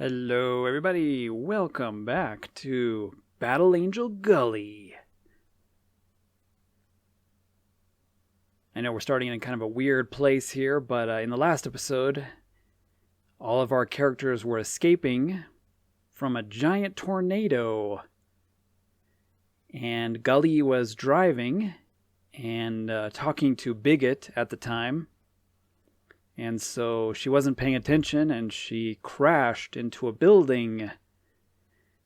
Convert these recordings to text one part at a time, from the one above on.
Hello, everybody. Welcome back to Battle Angel Gully. I know we're starting in kind of a weird place here, but in the last episode, all of our characters were escaping from a giant tornado. And Gully was driving and talking to Bigot at the time. And so she wasn't paying attention and she crashed into a building,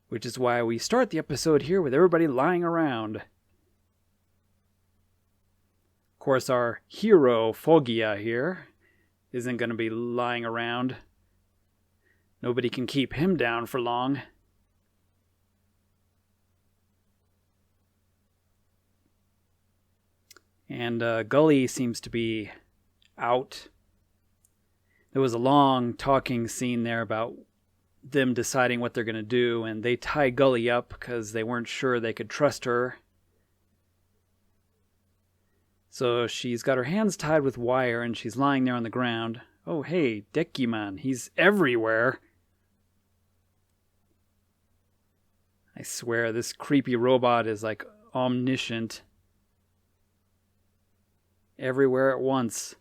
which is why we start the episode here with everybody lying around. Of course, our hero, Fogia here, isn't going to be lying around. Nobody can keep him down for long. And Gully seems to be out. There was a long talking scene there about them deciding what they're going to do, and they tie Gully up because they weren't sure they could trust her. So she's got her hands tied with wire, and she's lying there on the ground. Oh, hey, Dekiman, he's everywhere. I swear, this creepy robot is like omniscient. Everywhere at once.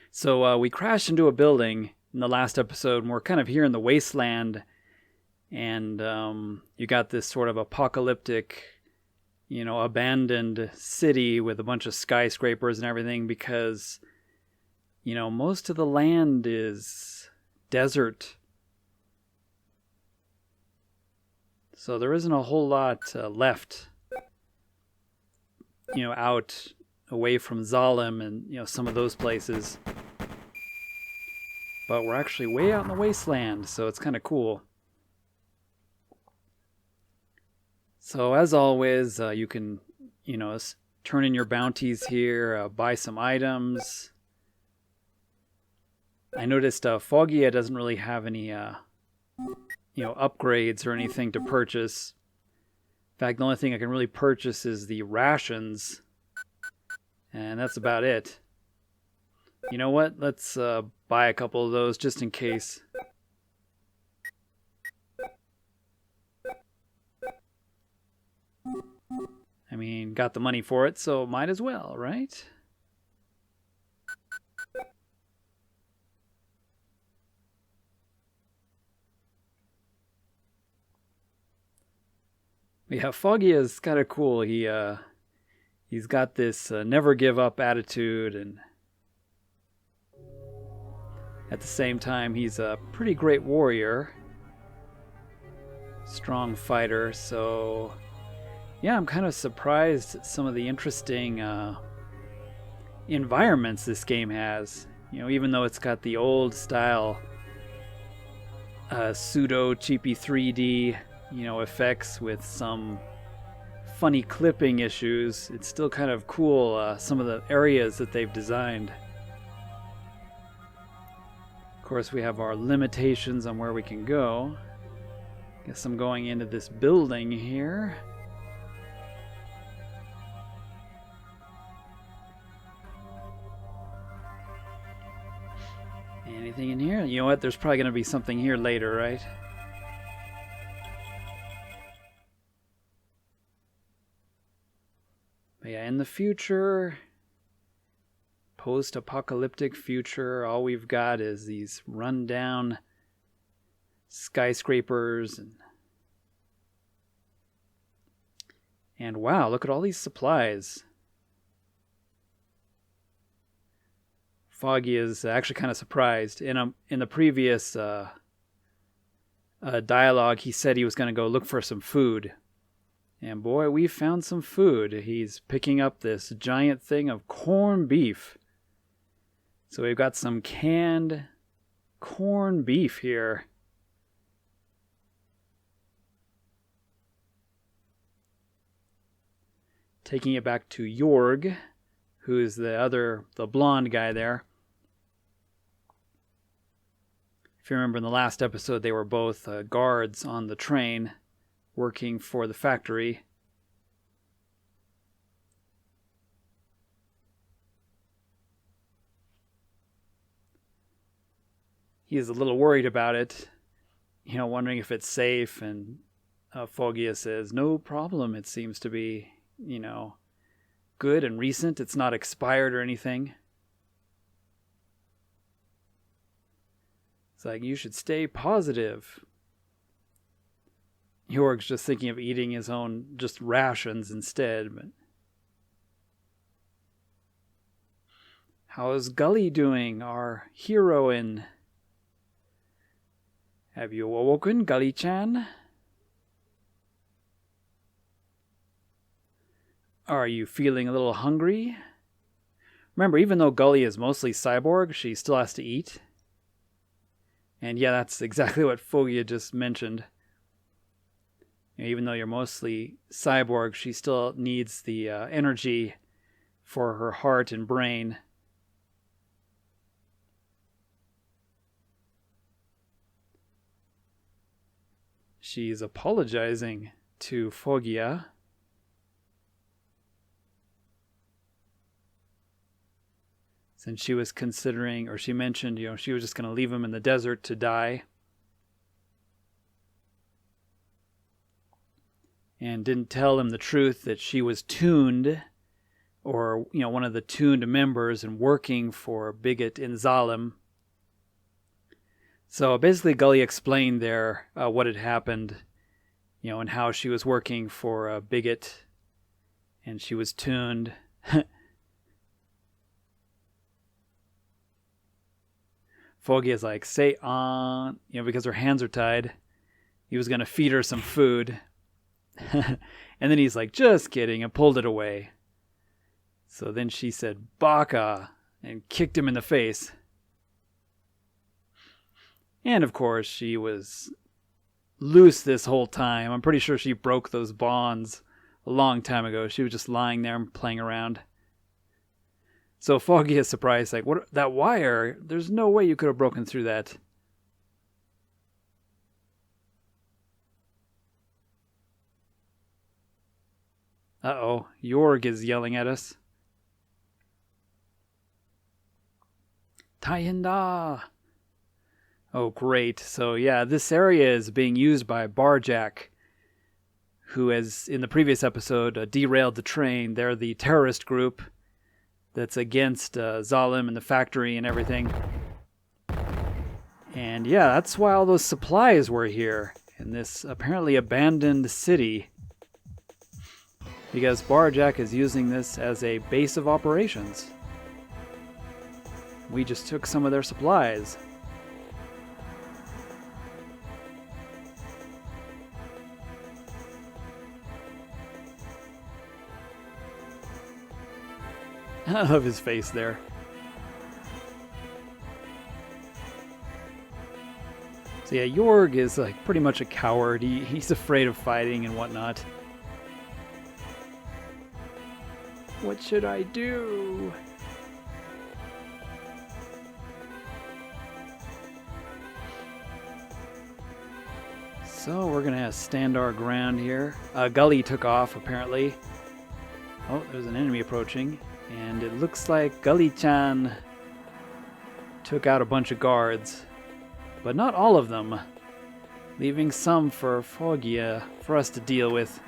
So we crashed into a building in the last episode, and we're kind of here in the wasteland, and you got this sort of apocalyptic, abandoned city with a bunch of skyscrapers and everything because, most of the land is desert. So there isn't a whole lot left, out away from Zalem and, some of those places. But we're actually way out in the wasteland, so it's kind of cool. So as always, you can, turn in your bounties here, buy some items. I noticed Fogia doesn't really have any, upgrades or anything to purchase. In fact, the only thing I can really purchase is the rations. And that's about it. You know what? Let's buy a couple of those just in case. I mean, got the money for it, so might as well, right? Yeah, Foggy is kind of cool. He's got this never give up attitude, and at the same time, he's a pretty great warrior. Strong fighter, so yeah, I'm kind of surprised at some of the interesting environments this game has. Even though it's got the old style pseudo cheapy 3D, effects with some funny clipping issues, it's still kind of cool, some of the areas that they've designed. Of course, we have our limitations on where we can go. Guess I'm going into this building here. Anything in here? You know what? There's probably going to be something here later, right? But yeah, in the future, post-apocalyptic future, all we've got is these run-down skyscrapers and wow, look at all these supplies. Foggy is actually kind of surprised. In the previous dialogue, he said he was going to go look for some food. And boy, we found some food. He's picking up this giant thing of corned beef. So we've got some canned corned beef here. Taking it back to Jorg, who is the blonde guy there. If you remember in the last episode, they were both guards on the train working for the factory. he's a little worried about it, wondering if it's safe. And Fogia says, no problem. It seems to be, good and recent. It's not expired or anything. It's like, you should stay positive. Jorg's just thinking of eating his own just rations instead. But how is Gully doing, our heroine? Have you awoken, Gully-chan? Are you feeling a little hungry? Remember, even though Gully is mostly cyborg, she still has to eat. And yeah, that's exactly what Fogia just mentioned. Even though you're mostly cyborg, she still needs the energy for her heart and brain. She's apologizing to Fogia. Since she was considering, or she mentioned, she was just going to leave him in the desert to die. And didn't tell him the truth that she was tuned, or, one of the tuned members and working for Bigot in Zalem. So basically Gully explained there what had happened, and how she was working for Bigot and she was tuned. Fogia is like, say on, because her hands are tied. He was going to feed her some food. And then he's like, just kidding, and pulled it away. So then she said, Baka, and kicked him in the face. And of course, she was loose this whole time. I'm pretty sure she broke those bonds a long time ago. She was just lying there and playing around. So Fogia is surprised, like, what, that wire? There's no way you could have broken through that. Uh-oh, Jorg is yelling at us. Taienda! Oh, great. So yeah, this area is being used by Barjack, who has, in the previous episode, derailed the train. They're the terrorist group that's against Zalem and the factory and everything. And yeah, that's why all those supplies were here in this apparently abandoned city. Because Barjack is using this as a base of operations. We just took some of their supplies. I love his face there. So yeah, Jorg is like pretty much a coward. He's afraid of fighting and whatnot. What should I do? So we're gonna stand our ground here. Gully took off apparently. Oh, there's an enemy approaching. And it looks like Gully-chan took out a bunch of guards. But not all of them. Leaving some for Fogia for us to deal with.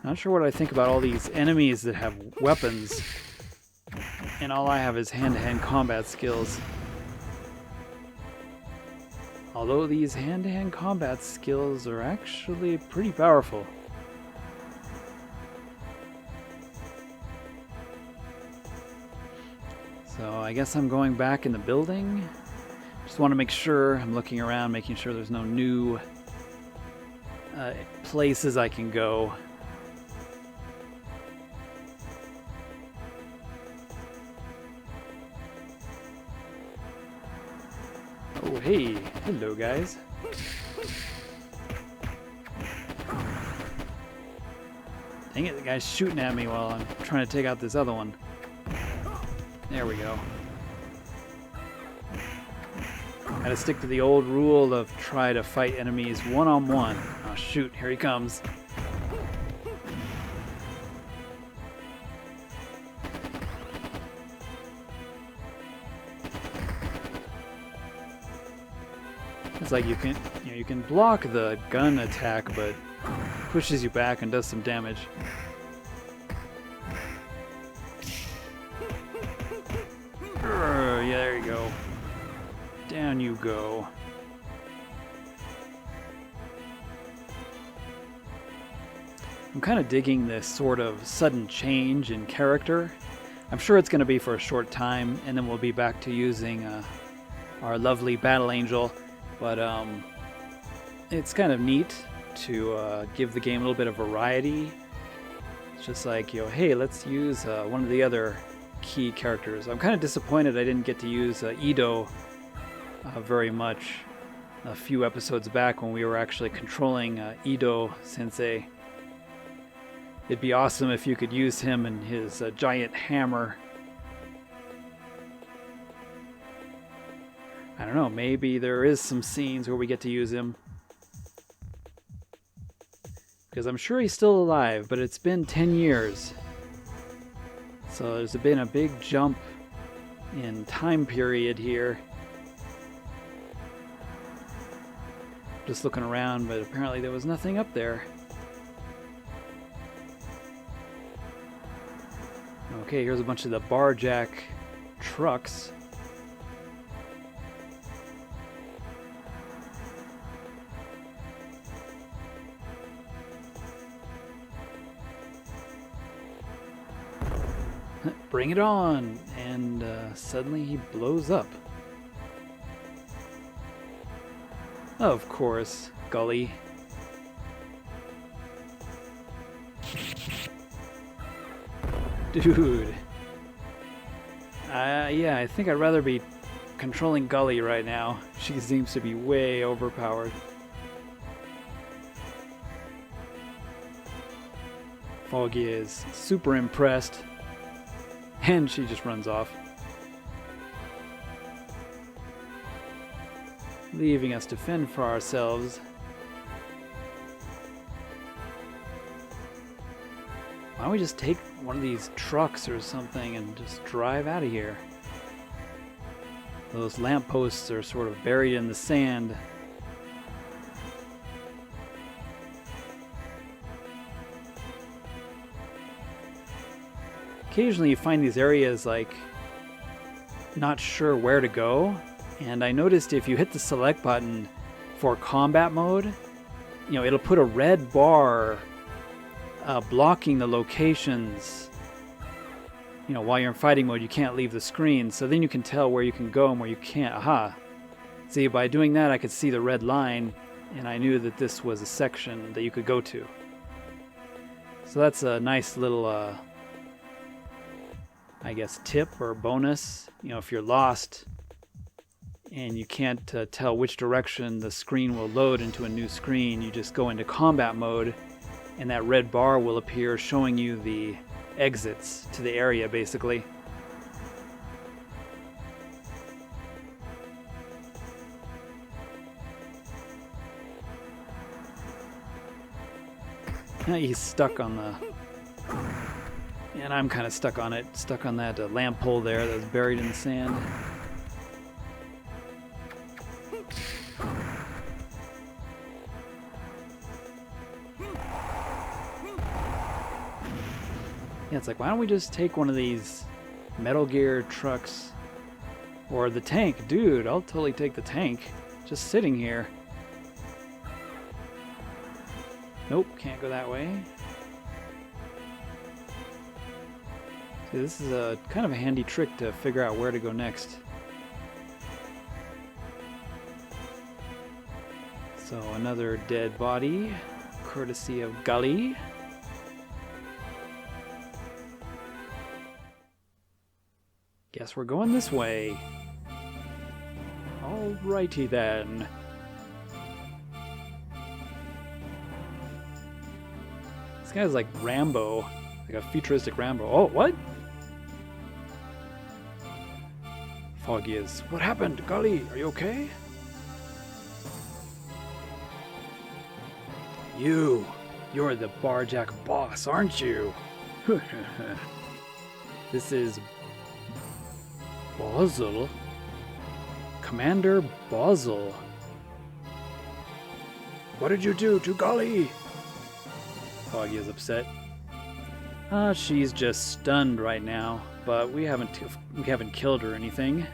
Not sure what I think about all these enemies that have weapons. And all I have is hand-to-hand combat skills. Although these hand-to-hand combat skills are actually pretty powerful. So I guess I'm going back in the building. Just want to make sure, I'm looking around, making sure there's no new places I can go. Oh, hey. Hello, guys. Dang it, the guy's shooting at me while I'm trying to take out this other one. There we go. Gotta stick to the old rule of try to fight enemies one-on-one. Oh, shoot, here he comes. It's like you can block the gun attack, but pushes you back and does some damage. Yeah, there you go. Down you go. I'm kind of digging this sort of sudden change in character. I'm sure it's going to be for a short time, and then we'll be back to using our lovely battle angel. But it's kind of neat to give the game a little bit of variety. It's just like, you know, hey, let's use one of the other key characters. I'm kind of disappointed I didn't get to use Ido very much a few episodes back when we were actually controlling Ido Sensei. It'd be awesome if you could use him and his giant hammer. I don't know, maybe there is some scenes where we get to use him. Because I'm sure he's still alive, but it's been 10 years. So there's been a big jump in time period here. Just looking around, but apparently there was nothing up there. Okay, here's a bunch of the barjack trucks. Bring it on! And suddenly he blows up. Of course, Gully. Dude. Yeah, I think I'd rather be controlling Gully right now. She seems to be way overpowered. Foggy is super impressed. And she just runs off. Leaving us to fend for ourselves. Why don't we just take one of these trucks or something and just drive out of here? Those lampposts are sort of buried in the sand. Occasionally you find these areas like not sure where to go, and I noticed if you hit the select button for combat mode, you know, it'll put a red bar blocking the locations. You know, while you're in fighting mode, you can't leave the screen, so then you can tell where you can go and where you can't. Aha! See, by doing that, I could see the red line, and I knew that this was a section that you could go to. So that's a nice little, I guess, tip or bonus. You know, if you're lost and you can't tell which direction the screen will load into a new screen, you just go into combat mode, and that red bar will appear showing you the exits to the area, basically. He's stuck on the... And I'm kind of stuck on it. Stuck on that lamp pole there that's buried in the sand. Yeah, it's like, why don't we just take one of these Metal Gear trucks? Or the tank. Dude, I'll totally take the tank. Just sitting here. Nope, can't go that way. See, this is a kind of a handy trick to figure out where to go next. So another dead body, courtesy of Gully. Guess we're going this way. Alrighty then. This guy's like Rambo, like a futuristic Rambo. Oh, what? Foggy is. What happened, Gully? Are you okay? You're the barjack boss, aren't you? This is Basil. Commander Basil. What did you do to Gully? Foggy is upset. She's just stunned right now, but we haven't killed her or anything.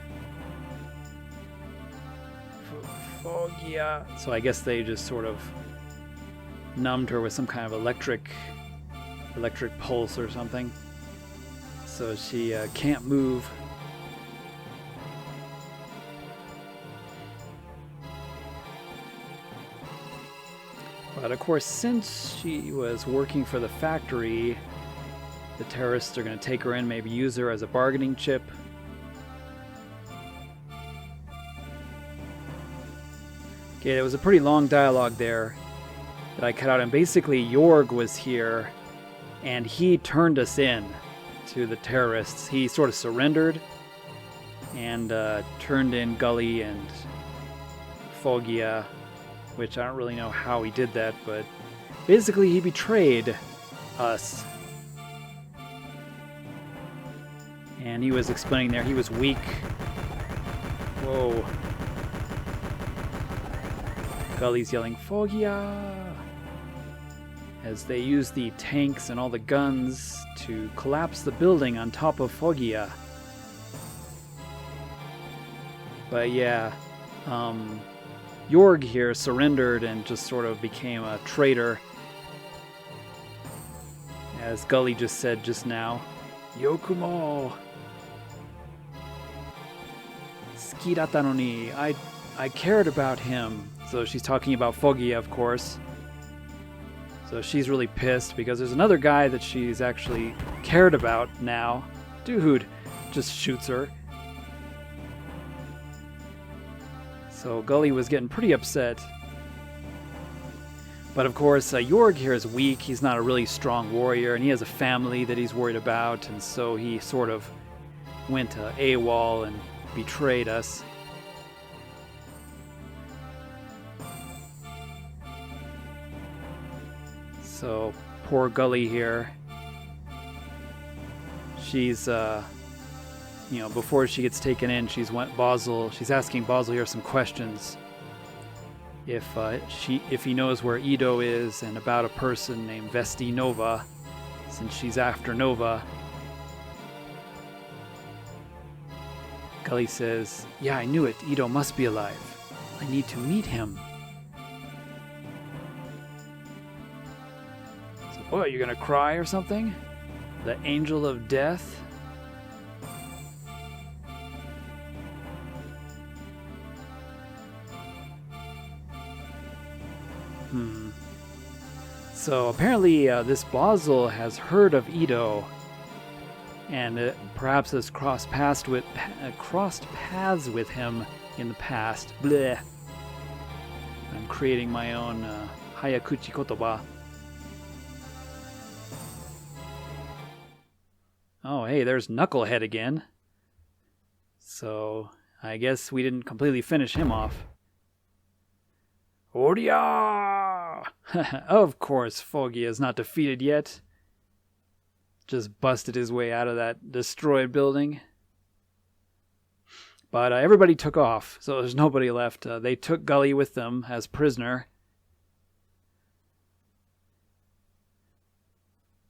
Foggy. So I guess they just sort of numbed her with some kind of electric pulse or something. So she can't move. But of course, since she was working for the factory, the terrorists are going to take her in, maybe use her as a bargaining chip. Okay, there was a pretty long dialogue there that I cut out, and basically Jorg was here, and he turned us in to the terrorists. He sort of surrendered and turned in Gully and Fogia, which I don't really know how he did that, but basically he betrayed us. And he was explaining there he was weak. Whoa. Gully's yelling, Fogia! As they use the tanks and all the guns to collapse the building on top of Fogia. But yeah, Jorg here surrendered and just sort of became a traitor. As Gully just said just now, Yokumo! Skiratta no ni. I cared about him. So she's talking about Fogia, of course. So she's really pissed because there's another guy that she's actually cared about now. Dude just shoots her. So Gully was getting pretty upset. But of course, Jorg here is weak. He's not a really strong warrior, and he has a family that he's worried about, and so he sort of went AWOL and betrayed us. So, poor Gully here. She's, before she gets taken in, she's asking Basel here some questions. If he knows where Ido is and about a person named Vesti Nova, since she's after Nova. Gully says, yeah, I knew it. Ido must be alive. I need to meet him. What, you gonna cry or something? The angel of death? So apparently this Basel has heard of Ido, and perhaps has crossed paths with him in the past. Bleh. I'm creating my own Hayakuchi kotoba. Oh, hey, there's Knucklehead again. So, I guess we didn't completely finish him off. Oria! Of course, Fogia is not defeated yet. Just busted his way out of that destroyed building. But everybody took off, so there's nobody left. They took Gully with them as prisoner.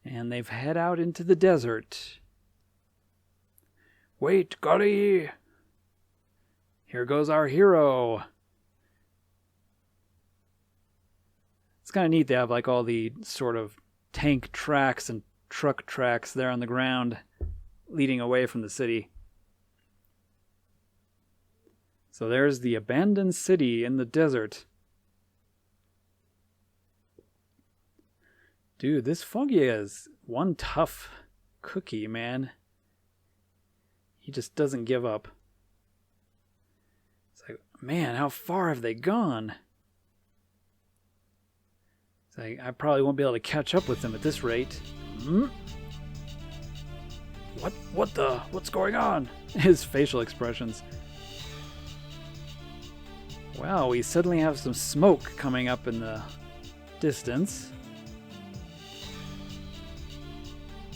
And they've head out into the desert. Wait, Gully! Here goes our hero! It's kind of neat they have like all the sort of tank tracks and truck tracks there on the ground leading away from the city. So there's the abandoned city in the desert. Dude, this Fogia is one tough cookie, man. He just doesn't give up. It's like, man, how far have they gone? It's like, I probably won't be able to catch up with them at this rate. What's going on? His facial expressions. Wow, we suddenly have some smoke coming up in the distance.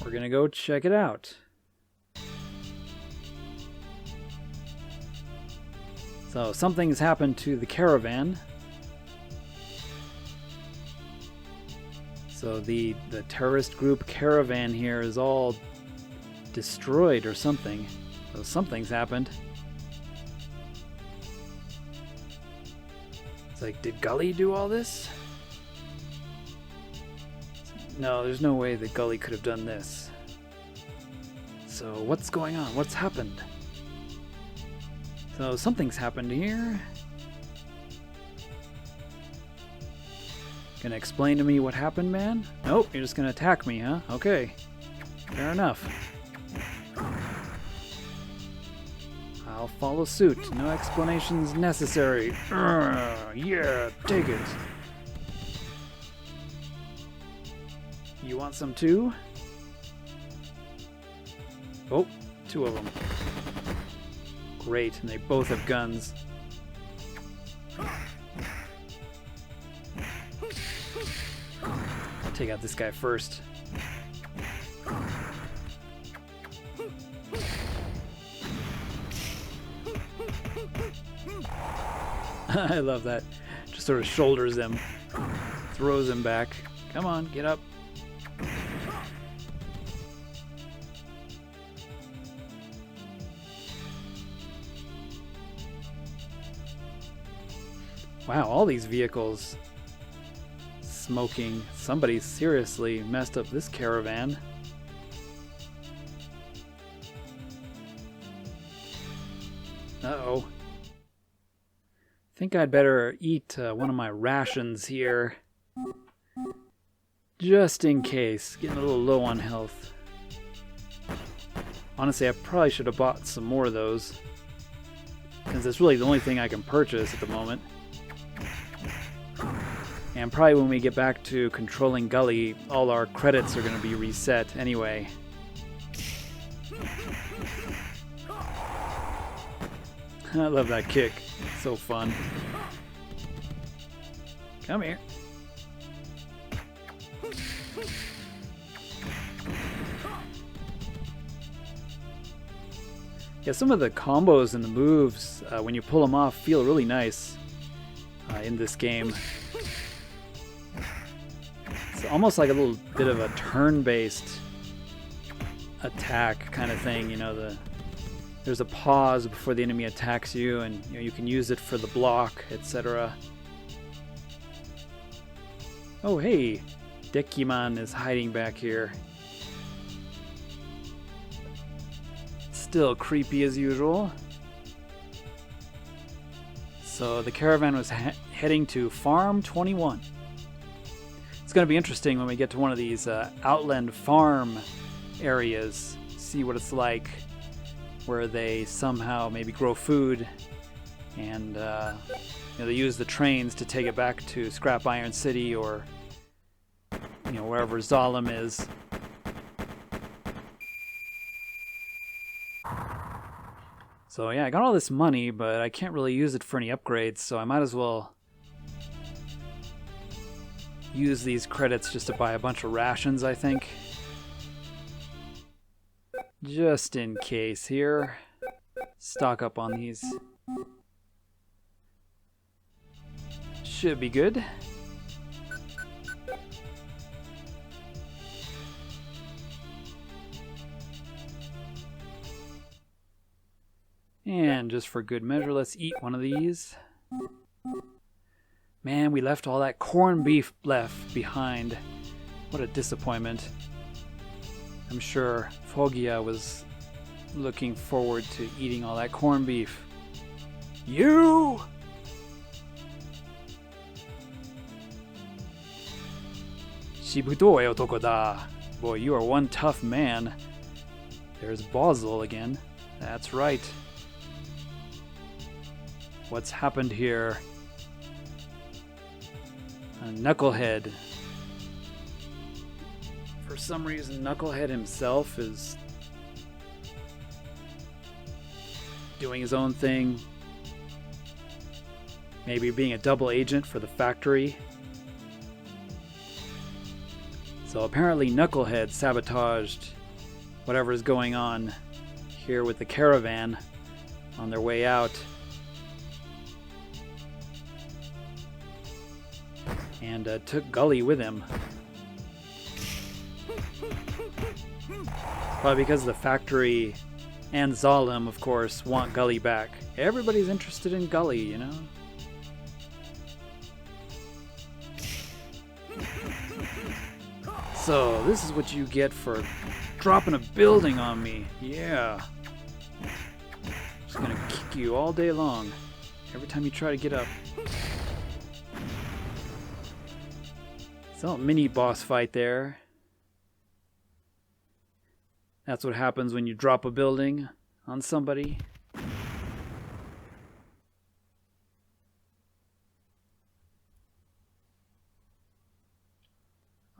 We're gonna go check it out. So something's happened to the caravan. So the terrorist group caravan here is all destroyed or something. So something's happened. It's like, did Gully do all this? No, there's no way that Gully could have done this. So what's going on? What's happened? So something's happened here. Gonna explain to me what happened, man? Nope, you're just gonna attack me, huh? Okay. Fair enough. I'll follow suit. No explanations necessary. Yeah, take it. You want some too? Oh, 2 of them. Great, and they both have guns. Take out this guy first. I love that. Just sort of shoulders him, throws him back. Come on, get up. Wow, all these vehicles smoking. Somebody seriously messed up this caravan. Uh-oh. Think I'd better eat one of my rations here. Just in case. Getting a little low on health. Honestly, I probably should have bought some more of those, because it's really the only thing I can purchase at the moment. And probably when we get back to controlling Gully, all our credits are going to be reset anyway. I love that kick. It's so fun. Come here. Yeah, some of the combos and the moves, when you pull them off, feel really nice in this game. It's almost like a little bit of a turn-based attack kind of thing, you know, there's a pause before the enemy attacks you, and you know, you can use it for the block, etc. Oh hey, Dekiman is hiding back here. Still creepy as usual. So the caravan was heading to Farm 21. It's going to be interesting when we get to one of these outland farm areas, see what it's like, where they somehow maybe grow food, and you know, they use the trains to take it back to Scrap Iron City, or you know, wherever Zalem is. So yeah, I got all this money, but I can't really use it for any upgrades, so I might as well use these credits just to buy a bunch of rations, I think. Just in case here. Stock up on these. Should be good. And just for good measure, let's eat one of these. Man, we left all that corned beef left behind. What a disappointment. I'm sure Fogia was looking forward to eating all that corned beef. You! Shibutoi otoko da. Boy, you are one tough man. There's Basil again. That's right. What's happened here? A Knucklehead. For some reason, Knucklehead himself is doing his own thing. Maybe being a double agent for the factory. So apparently Knucklehead sabotaged whatever is going on here with the caravan on their way out. And took Gully with him. Probably because the factory and Zalem, of course, want Gully back. Everybody's interested in Gully, you know? So, this is what you get for dropping a building on me. Yeah. Just gonna kick you all day long. Every time you try to get up. So, mini boss fight there. That's what happens when you drop a building on somebody.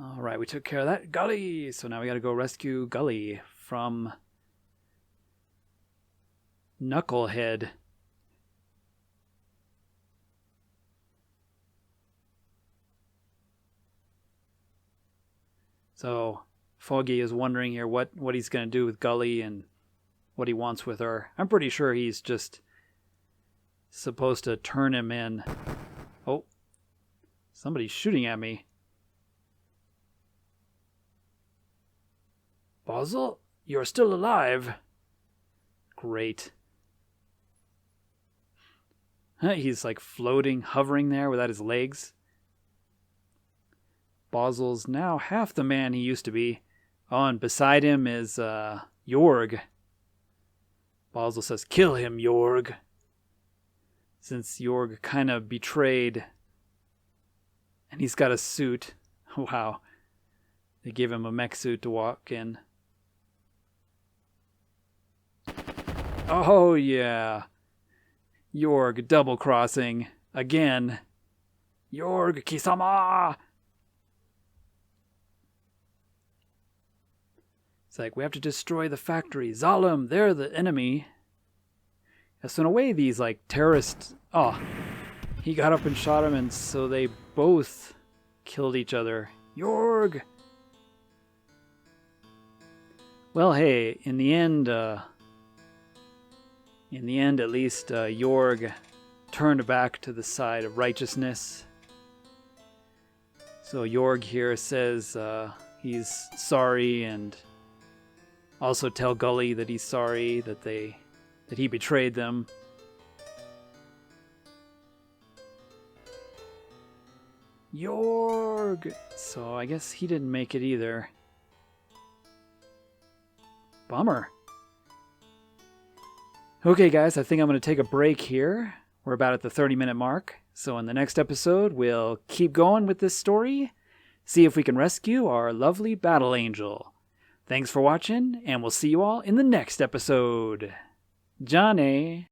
Alright, we took care of that. Gully! So now we gotta go rescue Gully from Knucklehead. So Foggy is wondering here what he's going to do with Gully and what he wants with her. I'm pretty sure he's just supposed to turn him in. Oh, somebody's shooting at me. Basil, you're still alive. Great. He's like floating, hovering there without his legs. Basil's now half the man he used to be. Oh, and beside him is Jorg. Basil says, "Kill him, Jorg." Since Jorg kind of betrayed. And he's got a suit. Wow. They gave him a mech suit to walk in. Oh, yeah. Jorg double-crossing. Again. Jorg, Kisama! It's like, we have to destroy the factory. Zalem, they're the enemy. So in a way, these, like, terrorists... Oh, he got up and shot him, and so they both killed each other. Jorg! Well, hey, in the end, at least, Jorg turned back to the side of righteousness. So Jorg here says he's sorry, and also tell Gully that he's sorry that he betrayed them. Jorg! So I guess he didn't make it either. Bummer. Okay, guys, I think I'm going to take a break here. We're about at the 30-minute mark. So in the next episode, we'll keep going with this story, see if we can rescue our lovely battle angel. Thanks for watching, and we'll see you all in the next episode. Johnny.